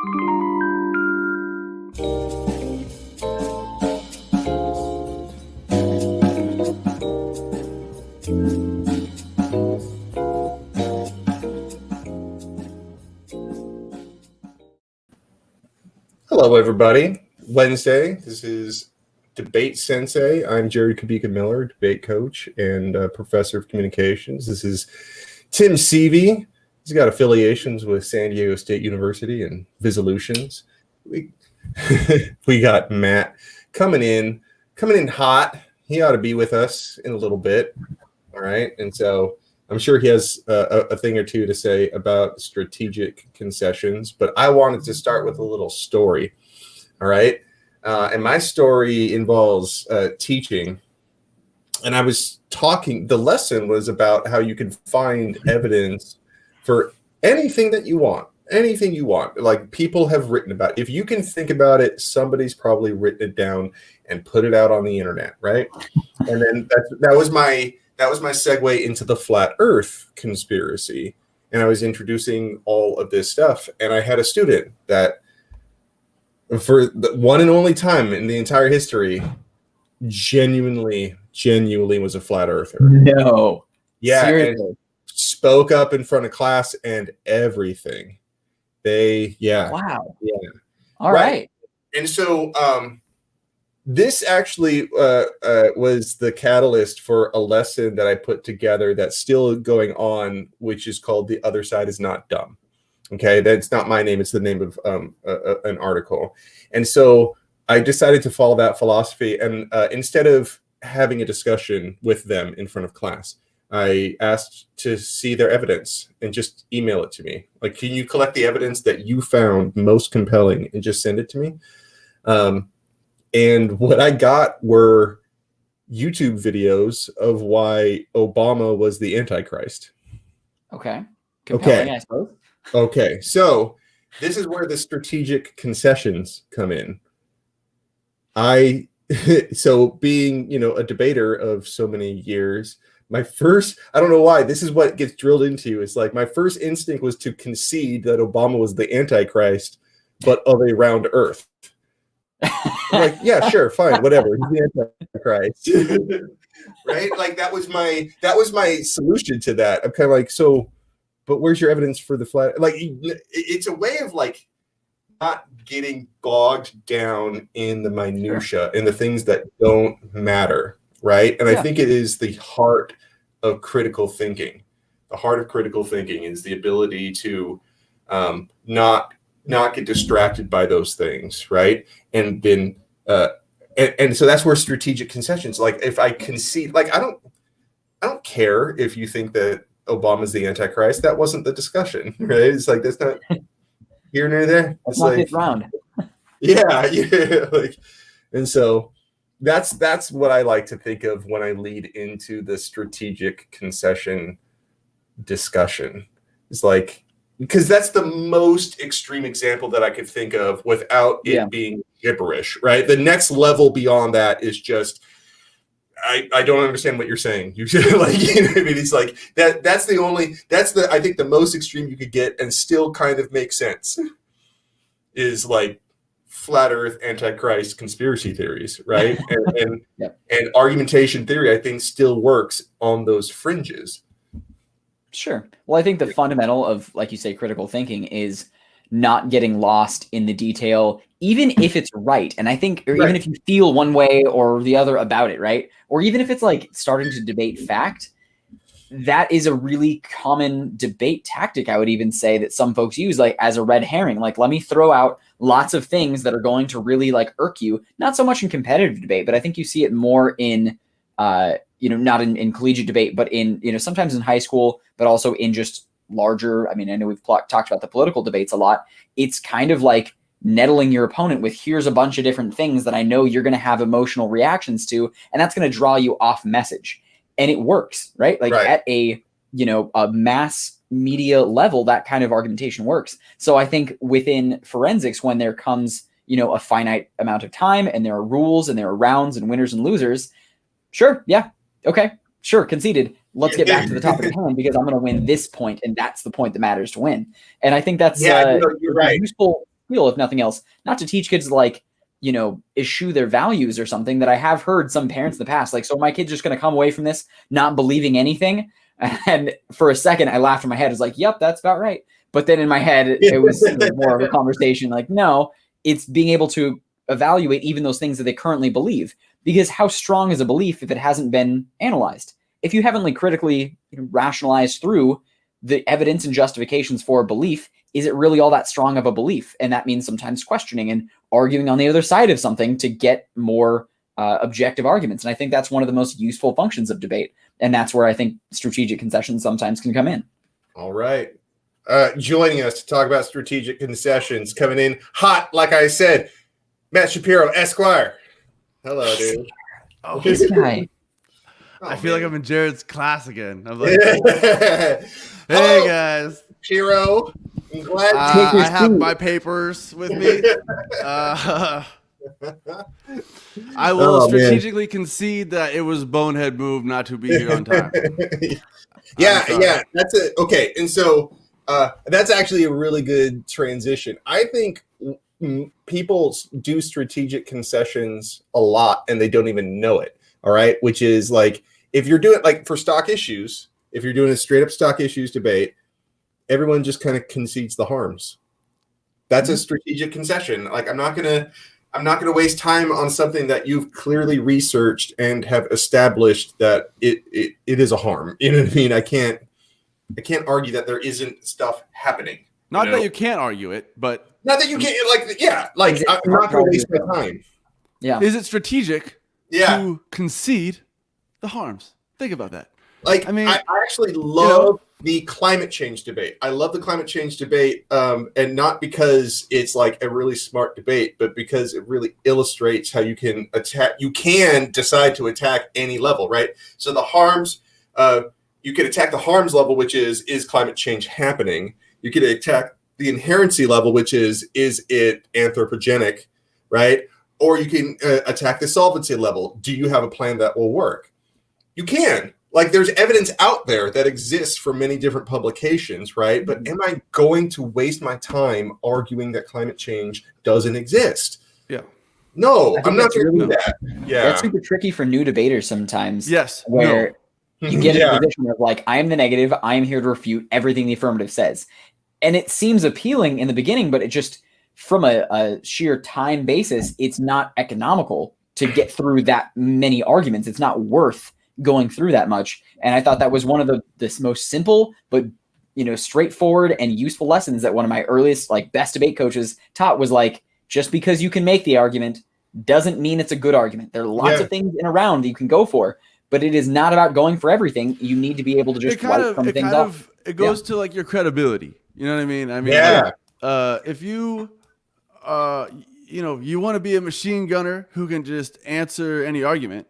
Hello, everybody. Wednesday. This is DebateSensei. I'm Jerry Kubika-Miller, debate coach and professor of communications. This is Tim Seavey. He's got affiliations with San Diego State University and Visolutions. We got Matt coming in hot. He ought to be with us in a little bit. All right. And so I'm sure he has a thing or two to say about strategic concessions, but I wanted to start with a little story. All right. And my story involves teaching. And I was talking, the lesson was about how you can find evidence for anything that you want, anything you want. Like people have written about it. If you can think about it, somebody's probably written it down and put it out on the internet. Right. And then that was my segue into the flat earth conspiracy. And I was introducing all of this stuff. And I had a student that for the one and only time in the entire history, genuinely was a flat earther. No. Yeah. Seriously. And spoke up in front of class and everything. Wow. Yeah. All right. And so, this actually was the catalyst for a lesson that I put together that's still going on, which is called The Other Side Is Not Dumb. Okay, that's not my name. It's the name of an article. And so I decided to follow that philosophy. And instead of having a discussion with them in front of class, I asked to see their evidence and just email it to me. Like, can you collect the evidence that you found most compelling and just send it to me? And what I got were YouTube videos of why Obama was the Antichrist. Okay. Compelling, I suppose. Okay. So this is where the strategic concessions come in. So being, a debater of so many years, I don't know why, this is what gets drilled into you. It's like my first instinct was to concede that Obama was the Antichrist, but of a round earth. I'm like, yeah, sure, fine, whatever. He's the Antichrist, right? Like that was my solution to that. I'm kind of like, so, but where's your evidence for the flat? Like, it's a way of like not getting bogged down in the minutia, in the things that don't matter, right? And I think it is the heart of critical thinking. The heart of critical thinking is the ability to not get distracted by those things, right? And then and so that's where strategic concessions, like if I concede, like I don't care if you think that Obama's the Antichrist. That wasn't the discussion, right? It's like that's not here nor there. It's not like this round. yeah, like, and so that's what I like to think of when I lead into the strategic concession discussion. It's like, because that's the most extreme example that I could think of without it being gibberish, right? The next level beyond that is just, I don't understand what you're saying. You should like, I mean, it's like that's I think the most extreme you could get and still kind of make sense is like flat earth, Antichrist, conspiracy theories, right? And argumentation theory, I think, still works on those fringes. Sure. Well, I think the fundamental of, like you say, critical thinking is not getting lost in the detail, even if it's right. And I think, or even if you feel one way or the other about it, right? Or even if it's like starting to debate fact, that is a really common debate tactic, I would even say, that some folks use like as a red herring. Like, let me throw out lots of things that are going to really like irk you. Not so much in competitive debate, but I think you see it more in not in collegiate debate, but in, sometimes in high school, but also in just larger, I mean, I know we've talked about the political debates a lot. It's kind of like nettling your opponent with, here's a bunch of different things that I know you're going to have emotional reactions to, and that's going to draw you off message. And it works, right? Like at a mass media level, that kind of argumentation works. So I think within forensics, when there comes, a finite amount of time and there are rules and there are rounds and winners and losers, sure. Yeah. Okay. Sure. Conceded. Let's get back to the topic at hand, because I'm going to win this point, and that's the point that matters to win. And I think that's you're right. useful appeal, if nothing else, not to teach kids like, eschew their values or something that I have heard some parents in the past, like, so my kid's just going to come away from this not believing anything. And for a second, I laughed in my head. I was like, yep, that's about right. But then in my head, it was more of a conversation like, no, it's being able to evaluate even those things that they currently believe. Because how strong is a belief if it hasn't been analyzed? If you haven't critically rationalized through the evidence and justifications for a belief, is it really all that strong of a belief? And that means sometimes questioning and arguing on the other side of something to get more objective arguments. And I think that's one of the most useful functions of debate. And that's where I think strategic concessions sometimes can come in. All right. Joining us to talk about strategic concessions, coming in hot, like I said, Matt Shapiro, Esquire. Hello, dude. Oh, This guy. I feel like I'm in Jared's class again. I'm like, hey, Hello, guys. Shapiro. I'm glad I have my papers with me. I will strategically concede that it was a bonehead move not to be here on time. Yeah, that's it. Okay, and so that's actually a really good transition. I think people do strategic concessions a lot and they don't even know it. All right, which is like if you're doing like for stock issues, if you're doing a straight up stock issues debate, everyone just kind of concedes the harms. That's a strategic concession. Like I'm not gonna waste time on something that you've clearly researched and have established that it is a harm. You know what I mean? I can't argue that there isn't stuff happening. Not that you can't argue it, but not that you can't I'm not gonna waste my time. Yeah. Is it strategic to concede the harms? Think about that. Like, I mean, I actually love the climate change debate. I love the climate change debate, and not because it's like a really smart debate, but because it really illustrates how you can attack. You can decide to attack any level, right? So the harms, you can attack the harms level, which is climate change happening? You could attack the inherency level, which is it anthropogenic, right? Or you can attack the solvency level. Do you have a plan that will work? You can. Like there's evidence out there that exists from many different publications, right? But am I going to waste my time arguing that climate change doesn't exist? Yeah. No, I'm not going to do that. Yeah. That's super tricky for new debaters sometimes. Yes. Where you get in a position of like, I am the negative. I am here to refute everything the affirmative says. And it seems appealing in the beginning, but it just, from a sheer time basis, it's not economical to get through that many arguments. It's not worth going through that much. And I thought that was one of the most simple but straightforward and useful lessons that one of my earliest best debate coaches taught was like, just because you can make the argument doesn't mean it's a good argument. There are lots of things in a round that you can go for, but it is not about going for everything. You need to be able to just wipe some things off. It goes to your credibility. You know what I mean? If you you want to be a machine gunner who can just answer any argument.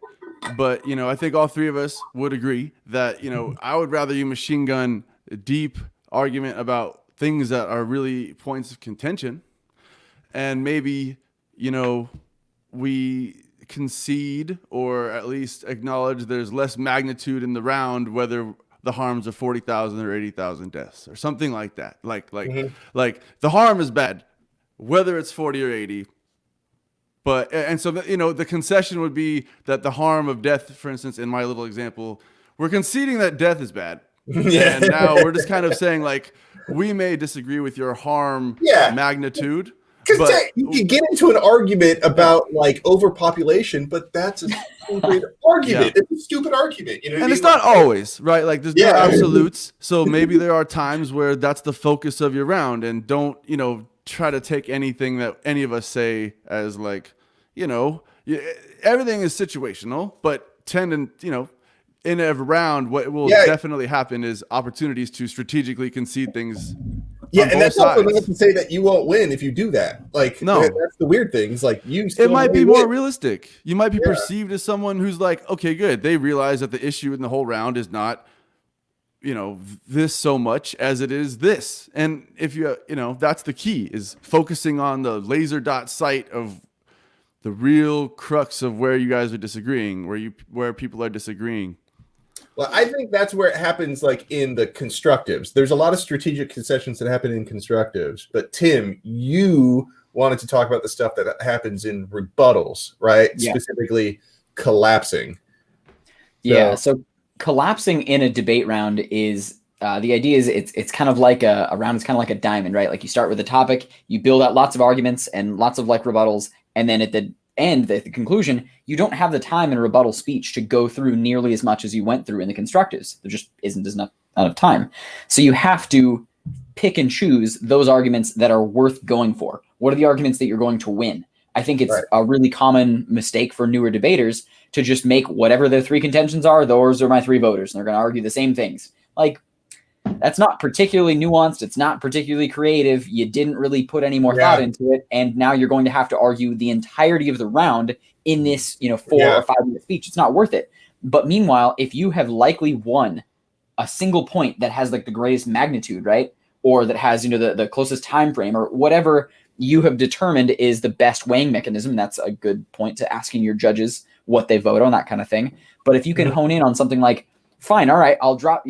But, I think all three of us would agree that, I would rather you machine gun a deep argument about things that are really points of contention. And maybe, we concede or at least acknowledge there's less magnitude in the round, whether the harms are 40,000 or 80,000 deaths or something like that. Like the harm is bad, whether it's 40 or 80. But, and so, the concession would be that the harm of death, for instance, in my little example, we're conceding that death is bad. And now we're just kind of saying we may disagree with your harm magnitude. Because you can get into an argument about overpopulation, but that's a stupid argument. It's a stupid argument. And it's not always, right? There's no absolutes. So maybe there are times where that's the focus of your round and don't, try to take anything that any of us say as everything is situational, but in a round, what will definitely happen is opportunities to strategically concede things. Yeah, and that's also not to say that you won't win if you do that. No, that's the weird thing. Is it might be more realistic. You might be perceived as someone who's okay, good. They realize that the issue in the whole round is not this so much as it is this. And if that's the key, is focusing on the laser dot sight of the real crux of where you guys are disagreeing, where people are disagreeing. Well, I think that's where it happens, like in the constructives. There's a lot of strategic concessions that happen in constructives, but Tim, you wanted to talk about the stuff that happens in rebuttals, right? Yeah. Specifically collapsing. Yeah. So collapsing in a debate round is the idea is it's kind of like a round is kind of like a diamond, right? Like you start with a topic, you build out lots of arguments and lots of like rebuttals, and then at the end, at the conclusion, you don't have the time in a rebuttal speech to go through nearly as much as you went through in the constructives. There just isn't enough time. So you have to pick and choose those arguments that are worth going for. What are the arguments that you're going to win? I think it's a really common mistake for newer debaters to just make whatever the three contentions are, those are my three voters, and they're going to argue the same things. Like, that's not particularly nuanced. It's not particularly creative. You didn't really put any more thought into it. And now you're going to have to argue the entirety of the round in this, 4 or 5 minute speech. It's not worth it. But meanwhile, if you have likely won a single point that has like the greatest magnitude, right? Or that has, the closest time frame or whatever you have determined is the best weighing mechanism, that's a good point to asking your judges what they vote on, that kind of thing. But if you can hone in on something like, fine, all right, I'll drop,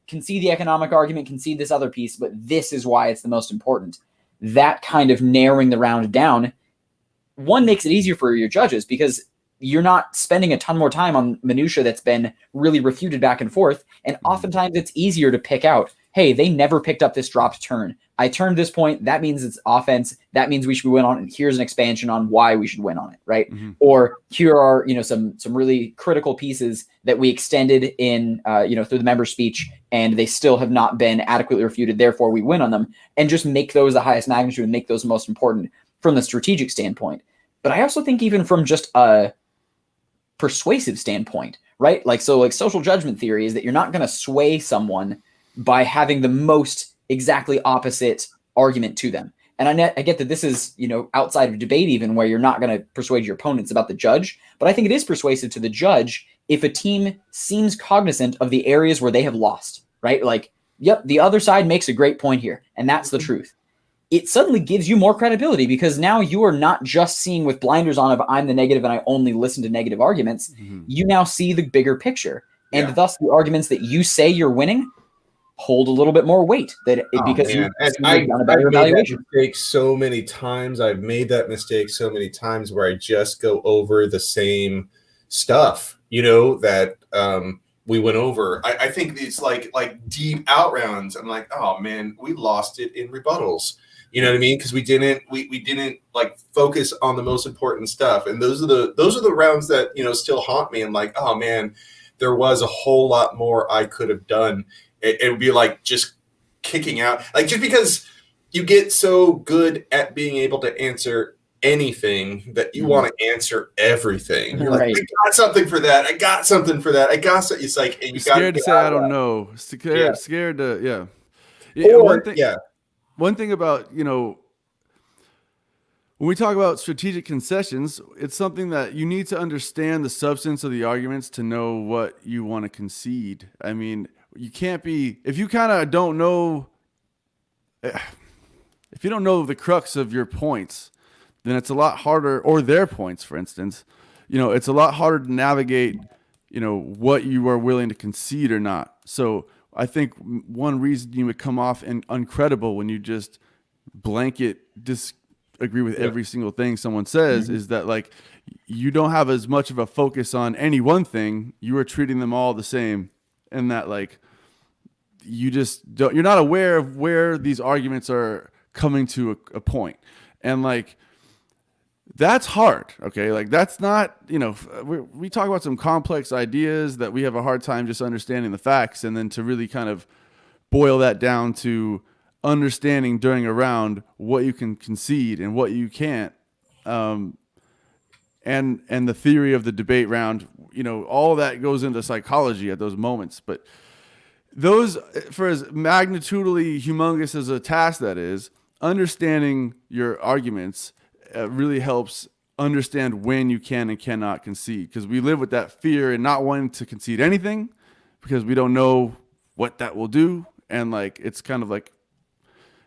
concede the economic argument, concede this other piece, but this is why it's the most important. That kind of narrowing the round down, one, makes it easier for your judges because you're not spending a ton more time on minutia that's been really refuted back and forth. And oftentimes it's easier to pick out, hey, they never picked up this dropped turn. I turned this point. That means it's offense. That means we should win on it. And here's an expansion on why we should win on it, right? Or here are, some really critical pieces that we extended in, through the member speech, and they still have not been adequately refuted. Therefore, we win on them, and just make those the highest magnitude and make those most important from the strategic standpoint. But I also think even from just a persuasive standpoint, right? Like social judgment theory is that you're not going to sway someone by having the most exactly opposite argument to them. And I get that this is, outside of debate even, where you're not going to persuade your opponents about the judge. But I think it is persuasive to the judge if a team seems cognizant of the areas where they have lost, right? Like, yep, the other side makes a great point here, and that's the truth. It suddenly gives you more credibility because now you are not just seeing with blinders on of I'm the negative and I only listen to negative arguments. You now see the bigger picture. And thus the arguments that you say you're winning hold a little bit more weight because you've done a better evaluation. I've made that mistake so many times where I just go over the same stuff, that we went over. I think it's like deep out rounds. I'm like, oh man, we lost it in rebuttals. You know what I mean? Because we didn't like focus on the most important stuff. And those are the rounds that, still haunt me. And like, oh man, there was a whole lot more I could have done. It would be like just kicking out, like just because you get so good at being able to answer anything that you want to answer everything. You're like, I got something for that. I got something for that. I got something. It's like, and you got scared to say I don't know. Scared to One thing about, when we talk about strategic concessions, it's something that you need to understand the substance of the arguments to know what you want to concede. I mean, you can't be, if you kind of don't know, if you don't know the crux of your points, then it's a lot harder, or their points, for instance, it's a lot harder to navigate, what you are willing to concede or not. So I think one reason you would come off uncredible when you just blanket disagree with every single thing someone says is that like you don't have as much of a focus on any one thing. You are treating them all the same, and that like you just don't. You're not aware of where these arguments are coming to a point, and like that's hard. Okay, like that's not we talk about some complex ideas that we have a hard time just understanding the facts, and then to really kind of boil that down to understanding during a round what you can concede and what you can't, and the theory of the debate round, all that goes into psychology at those moments. But those, for as magnitudely humongous as a task that is, understanding your arguments really helps understand when you can and cannot concede, because we live with that fear and not wanting to concede anything because we don't know what that will do. And like, it's kind of like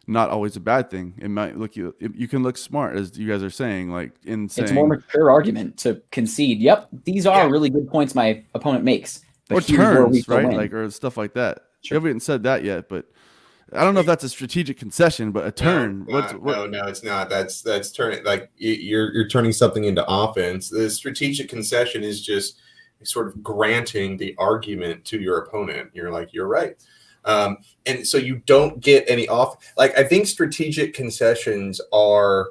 not always a bad thing. It might look, you can look smart, as you guys are saying, like in saying it's a more mature argument to concede. Yep. These are really good points my opponent makes. or here's where we turns, right? win. Like, or stuff like that. Sure. We haven't said that yet, but I don't know if that's a strategic concession, but a turn. No, it's not. That's turning, like you're turning something into offense. The strategic concession is just sort of granting the argument to your opponent. You're like, you're right. And so you don't get any off. Like, I think strategic concessions are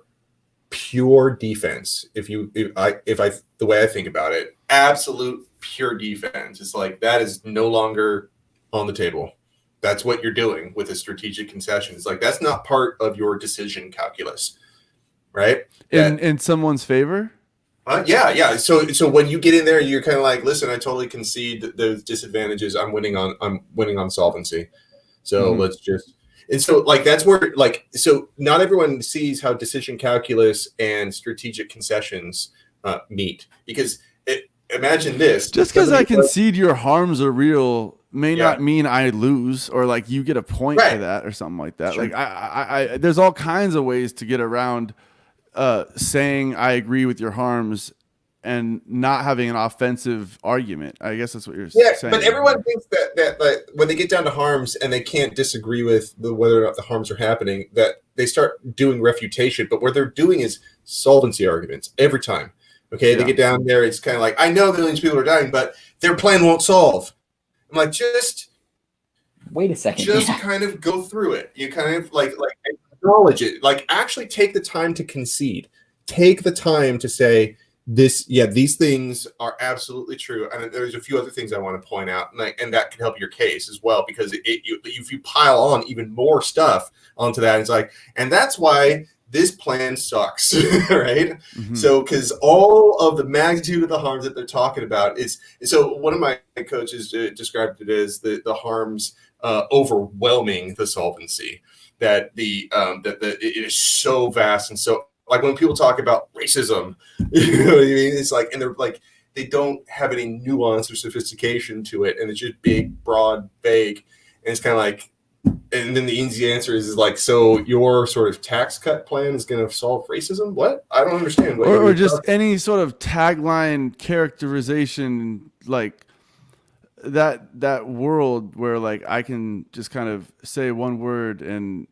pure defense. The way I think about it, absolute pure defense. It's like, that is no longer on the table. That's what you're doing with a strategic concession. It's like, that's not part of your decision calculus, right? In someone's favor? Yeah. So when you get in there, you're kind of like, listen, I totally concede those disadvantages. I'm winning on solvency. So let's just, and so like, that's where, like, so not everyone sees how decision calculus and strategic concessions meet, because imagine this. Just because I concede your harms are real may not mean I lose, or like you get a point for that or something like that. Sure. Like I there's all kinds of ways to get around saying I agree with your harms and not having an offensive argument. I guess that's what you're saying. Yeah, but everyone thinks that like, when they get down to harms and they can't disagree with whether or not the harms are happening, that they start doing refutation. But what they're doing is solvency arguments every time. Okay, they get down there, it's kind of like, I know millions of people are dying, but their plan won't solve. I'm like, just wait a second. Just kind of go through it. You kind of like acknowledge it. Like, actually take the time to concede. Take the time to say this. Yeah, these things are absolutely true. And there's a few other things I want to point out, and that can help your case as well, because if you pile on even more stuff onto that, it's like, and that's why this plan sucks, right? Mm-hmm. So, because all of the magnitude of the harms that they're talking about is, so one of my coaches described it as the harms overwhelming the solvency. That it is so vast, and so, like, when people talk about racism, you know what I mean? It's like, and they're like, they don't have any nuance or sophistication to it, and it's just big, broad, vague, and it's kind of like. And then the easy answer is like, so your sort of tax cut plan is going to solve racism? What? I don't understand. Or just any sort of tagline characterization, like that world where, like, I can just kind of say one word and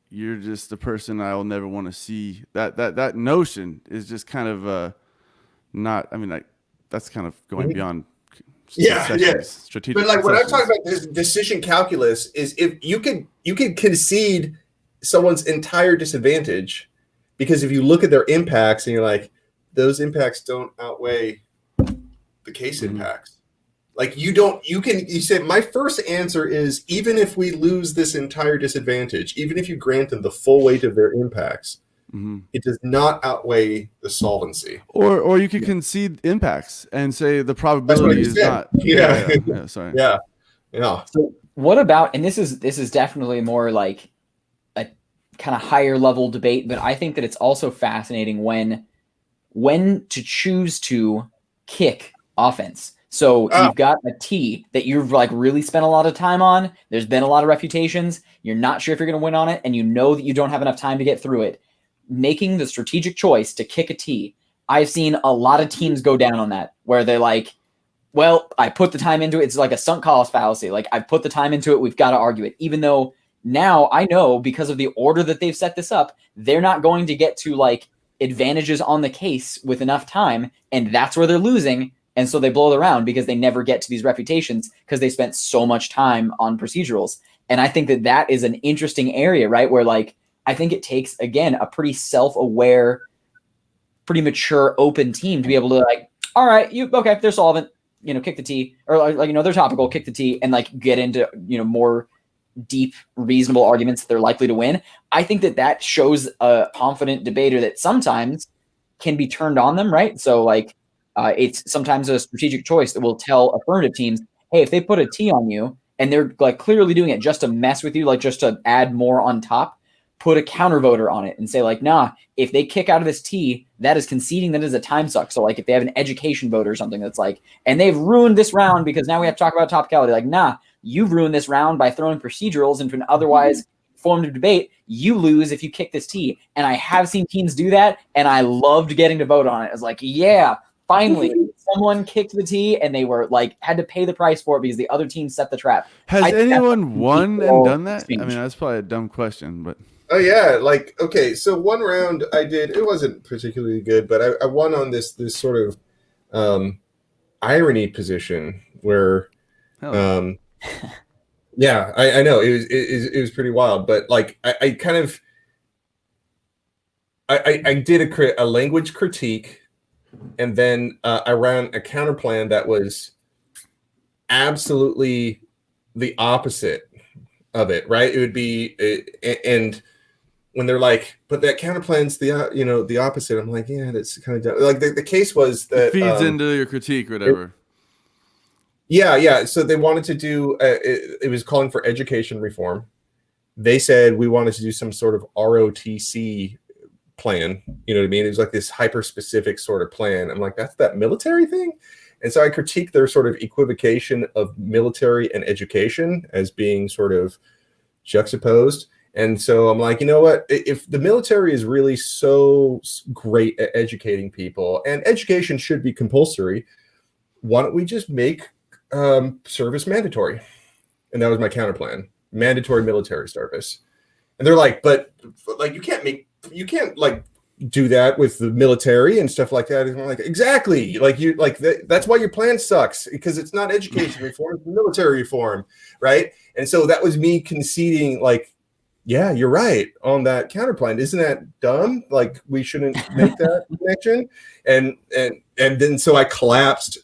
you're just the person I'll never want to see. That notion is just kind of not. I mean, like, that's kind of going beyond. Strategic. But like, what I'm talking about, this decision calculus is, if you can concede someone's entire disadvantage, because if you look at their impacts and you're like, those impacts don't outweigh the case impacts. Like, you say, my first answer is, even if we lose this entire disadvantage, even if you grant them the full weight of their impacts, it does not outweigh the solvency. Or you could concede impacts and say the probability is not. Sorry. Yeah. So what about, and this is definitely more like a kind of higher level debate, but I think that it's also fascinating when to choose to kick offense. So you've got a T that you've like really spent a lot of time on. There's been a lot of reputations. You're not sure if you're going to win on it, and you know that you don't have enough time to get through it. Making the strategic choice to kick a T. I've seen a lot of teams go down on that, where they're like, well, I put the time into it. It's like a sunk cost fallacy. Like, I've put the time into it. We've got to argue it. Even though now I know, because of the order that they've set this up, they're not going to get to like advantages on the case with enough time. And that's where they're losing. And so they blow the round because they never get to these reputations because they spent so much time on procedurals. And I think that is an interesting area, right? Where, like, I think it takes, again, a pretty self-aware, pretty mature, open team to be able to, like, all right, okay, they're solvent, kick the T, or like, they're topical, kick the T, and like get into, more deep, reasonable arguments that they're likely to win. I think that shows a confident debater that sometimes can be turned on them, right? So, like, it's sometimes a strategic choice that will tell affirmative teams, hey, if they put a T on you and they're like clearly doing it just to mess with you, like just to add more on top, put a counter voter on it and say, like, nah, if they kick out of this T, that is conceding that is a time suck. So, like, if they have an education vote or something that's like, and they've ruined this round because now we have to talk about topicality, like, nah, you've ruined this round by throwing procedurals into an otherwise formative debate. You lose if you kick this T. And I have seen teams do that, and I loved getting to vote on it. I was like, yeah, finally, someone kicked the tee and they were like had to pay the price for it because the other team set the trap. Has anyone won and done that? Exchange. I mean, that's probably a dumb question, but Oh yeah, like okay, so one round I did. It wasn't particularly good, but I won on this sort of irony position where, yeah, I know it was pretty wild, but like I kind of I did a language critique, and then I ran a counter plan that was absolutely the opposite of it. Right? It would be and when they're like, but that counterplan's the opposite. I'm like, yeah, that's kind of dumb. Like the case was that it feeds into your critique or whatever. Yeah. So they wanted to do it was calling for education reform. They said we wanted to do some sort of ROTC plan. You know what I mean? It was like this hyper specific sort of plan. I'm like, that's that military thing. And so I critiqued their sort of equivocation of military and education as being sort of juxtaposed. And so I'm like, you know what? If the military is really so great at educating people, and education should be compulsory, why don't we just make service mandatory? And that was my counter plan: mandatory military service. And they're like, but like you can't like do that with the military and stuff like that. And I'm like, exactly. Like that's why your plan sucks, because it's not education reform, it's military reform, right? And so that was me conceding, like, yeah, you're right on that counterplan. Isn't that dumb? Like we shouldn't make that connection. And then so I collapsed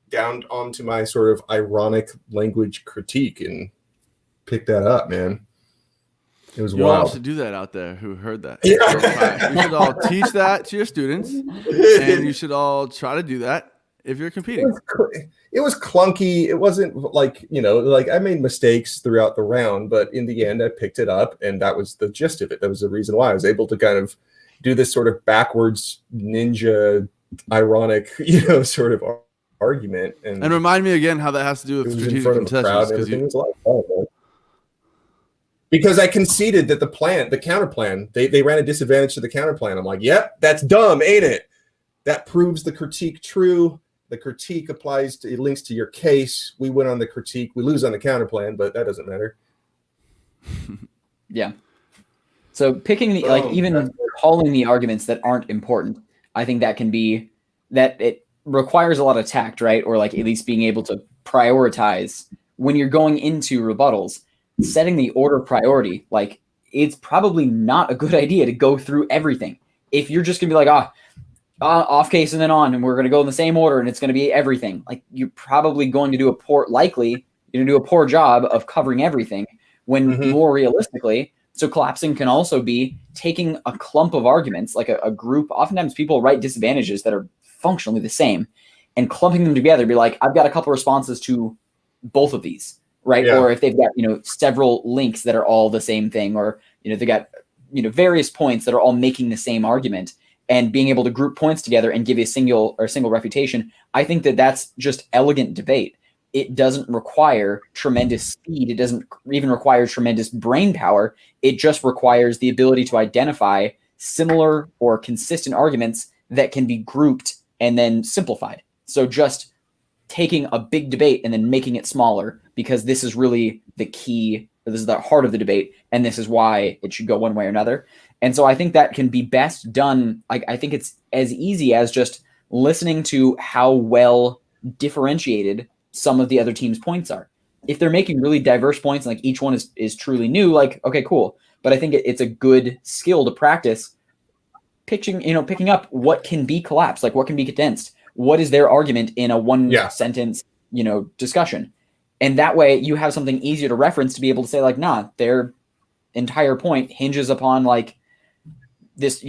down onto my sort of ironic language critique and picked that up, man. It was wild. You all should do that out there who heard that. Yeah. You should all teach that to your students, and you should all try to do that if you're competing. It was clunky. It wasn't like, like I made mistakes throughout the round, but in the end I picked it up, and that was the gist of it. That was the reason why I was able to kind of do this sort of backwards ninja ironic, sort of argument. And remind me again how that has to do with strategic concessions. Because I conceded that the counter plan, they ran a disadvantage to the counter plan. I'm like, yep, that's dumb, ain't it? That proves the critique true. The critique it links to your case. We win on the critique. We lose on the counter plan, but that doesn't matter. Yeah. So picking even calling the arguments that aren't important, I think that can be that it requires a lot of tact, right? Or like at least being able to prioritize when you're going into rebuttals, setting the order priority. Like it's probably not a good idea to go through everything. If you're just gonna be like, off case and then on, and we're going to go in the same order and it's going to be everything. Like you're probably going to do a poor job of covering everything when more realistically. So collapsing can also be taking a clump of arguments, like a group. Oftentimes people write disadvantages that are functionally the same and clumping them together. Be like, I've got a couple responses to both of these, right? Yeah. Or if they've got, several links that are all the same thing, or, they got, various points that are all making the same argument. And being able to group points together and give a single refutation, I think that that's just elegant debate. It doesn't require tremendous speed. It doesn't even require tremendous brain power. It just requires the ability to identify similar or consistent arguments that can be grouped and then simplified. So just taking a big debate and then making it smaller, because this is really the key. This is the heart of the debate, and this is why it should go one way or another. And so I think that can be best done. I think it's as easy as just listening to how well differentiated some of the other team's points are. If they're making really diverse points, like each one is truly new, like, okay, cool. But I think it's a good skill to practice picking up what can be collapsed, like what can be condensed. What is their argument in a one sentence, discussion? And that way you have something easier to reference to be able to say like, nah, their entire point hinges upon like this,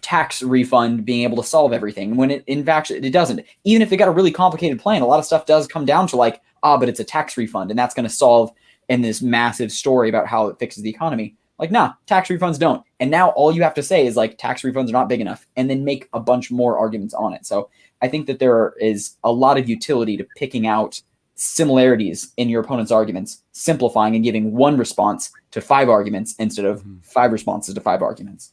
tax refund being able to solve everything, when in fact it doesn't. Even if they got a really complicated plan, a lot of stuff does come down to like, but it's a tax refund and that's going to solve in this massive story about how it fixes the economy. Like, nah, tax refunds don't. And now all you have to say is like, tax refunds are not big enough, and then make a bunch more arguments on it. So I think that there is a lot of utility to picking out similarities in your opponent's arguments, simplifying and giving one response to 5 arguments instead of 5 responses to 5 arguments.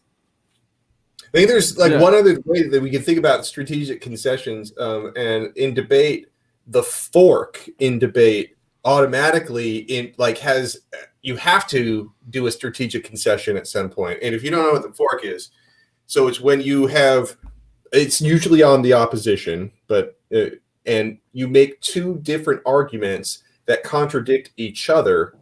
I think there's one other way that we can think about strategic concessions, and in debate, the fork in debate automatically you have to do a strategic concession at some point. And if you don't know what the fork is, so it's when it's usually on the opposition, but and you make two different arguments that contradict each other,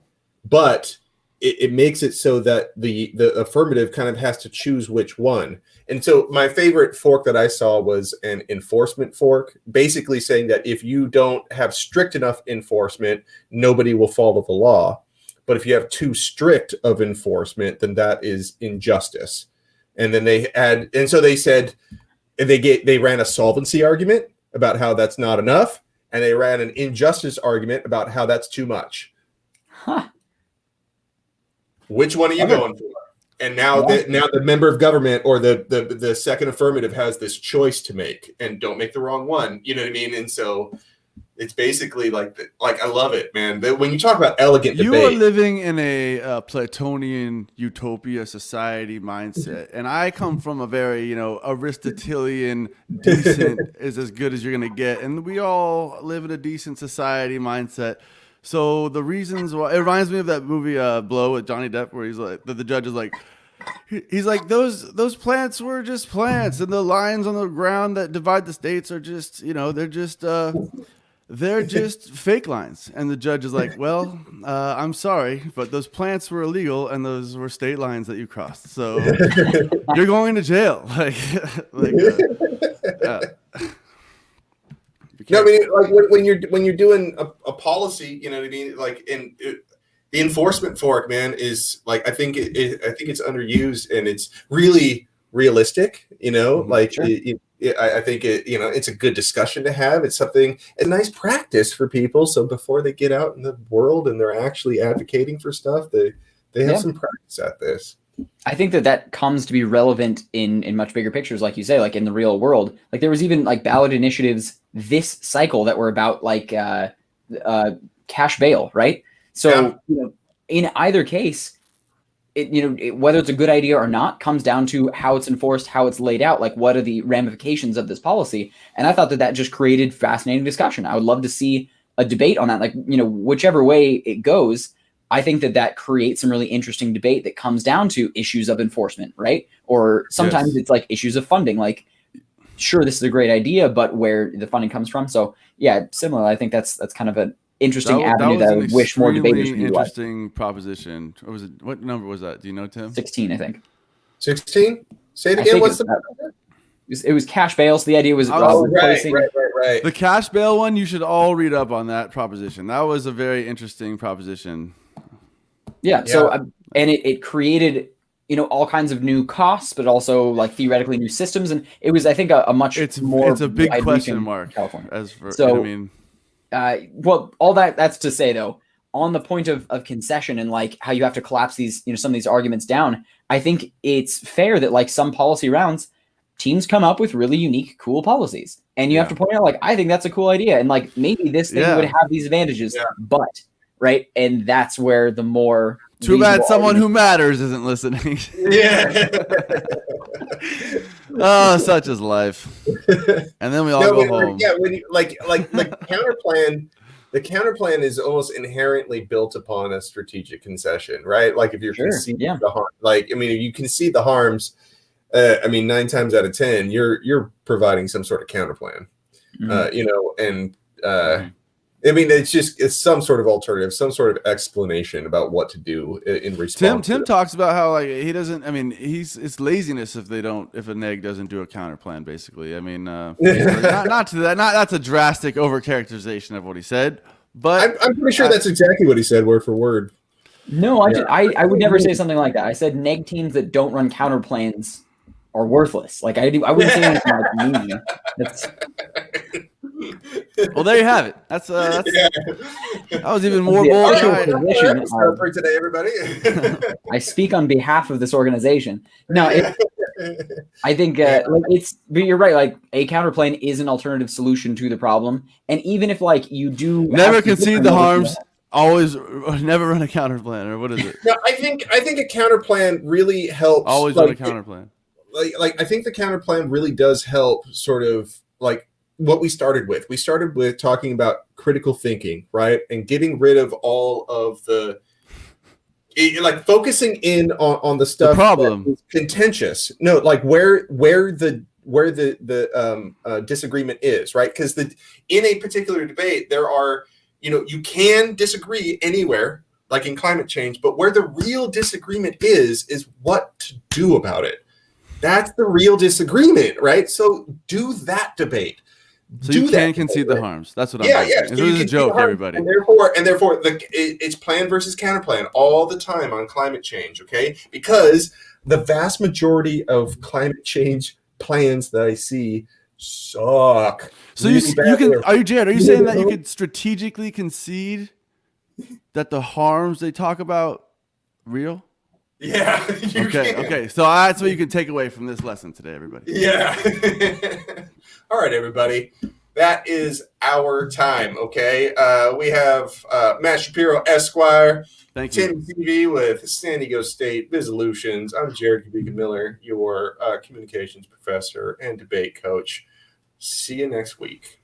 but it makes it so that the affirmative kind of has to choose which one. And so my favorite fork that I saw was an enforcement fork, basically saying that if you don't have strict enough enforcement, nobody will follow the law. But if you have too strict of enforcement, then that is injustice. And then they ran a solvency argument about how that's not enough, and they ran an injustice argument about how that's too much. Huh. Which one are you going for? And now the member of government or the second affirmative has this choice to make, and don't make the wrong one. You know what I mean? And so it's basically like I love it, man. When you talk about elegant debate, you are living in a Platonian utopia society mindset, and I come from a very Aristotelian decent is as good as you're gonna get, and we all live in a decent society mindset. So the reasons why it reminds me of that movie Blow with Johnny Depp, where he's like the judge is like, he's like those plants were just plants, and the lines on the ground that divide the states are just they're just fake lines. And the judge is like, well, I'm sorry, but those plants were illegal, and those were state lines that you crossed. So you're going to jail. No, I mean, when you're doing a policy, you know what I mean. The enforcement fork, man, is I think it's underused, and it's really realistic. Sure. I think it's a good discussion to have. It's a nice practice for people. So before they get out in the world and they're actually advocating for stuff, they have some practice at this. I think that comes to be relevant in much bigger pictures, like you say, like in the real world. Like there was even ballot initiatives this cycle that were about cash bail, right? So in either case, whether it's a good idea or not comes down to how it's enforced, how it's laid out, like what are the ramifications of this policy. And I thought that just created fascinating discussion. I would love to see a debate on that, whichever way it goes. I think that creates some really interesting debate that comes down to issues of enforcement, right? Or sometimes it's issues of funding, sure, this is a great idea, but where the funding comes from. So yeah, similar. I think that's kind of an interesting avenue that I would wish more debaters would utilize. Interesting proposition. Or was it? What number was that? Do you know, Tim? 16, I think. 16? Say it again. What's the? It was cash bail. So the idea was right. The cash bail one. You should all read up on that proposition. That was a very interesting proposition. Yeah. So and it created all kinds of new costs, but also theoretically new systems, and it was I think a much more. It's a big question mark. California. As for so, I mean. Well, all that's to say though, on the point of concession and how you have to collapse these, some of these arguments down, I think it's fair that some policy rounds, teams come up with really unique, cool policies. And you have to point out, I think that's a cool idea. And maybe this thing would have these advantages, but right. And that's where the more too bad someone who matters isn't listening. Yeah. Oh, such is life. And then we all go home. Yeah, when you, the counterplan is almost inherently built upon a strategic concession, right? If you're conceding the harm, if you concede the harms, 9 times out of 10, you're providing some sort of counterplan, it's some sort of alternative, some sort of explanation about what to do in response. Tim talks about how he doesn't. It's laziness if a neg doesn't do a counter plan. Basically, not to that. Not that's a drastic overcharacterization of what he said, but I'm pretty sure that's exactly what he said, word for word. No, I would never say something like that. I said neg teams that don't run counter plans are worthless. I wouldn't say anything like me. Well, there you have it. That was even more bold. For today, everybody. I speak on behalf of this organization. No, I think but you're right. A counterplane is an alternative solution to the problem, and even if you do never concede the harms, always never run a counterplan, or what is it? No, I think a counterplan really helps. Always run a counterplan. like I think the counter plan really does help sort of like what we started with. We started with talking about critical thinking, right? And getting rid of all of the like focusing in on the stuff problem that is contentious. No, like where the disagreement is, right? Because in a particular debate, there are, you can disagree anywhere, like in climate change, but where the real disagreement is what to do about it. That's the real disagreement, right? So do that debate. So you can concede the harms. That's what I'm saying. Yeah. This is a joke, everybody. And therefore, it's plan versus counterplan all the time on climate change, okay? Because the vast majority of climate change plans that I see suck. So you can? Are you, Jared? Are you saying that you could strategically concede that the harms they talk about real? Yeah. Okay. So that's what you can take away from this lesson today, everybody. Yeah. All right, everybody. That is our time, okay? We have Matt Shapiro, Esquire. Thank you. Tim TV with San Diego State Resolutions. I'm Jared Kubika Miller, your communications professor and debate coach. See you next week.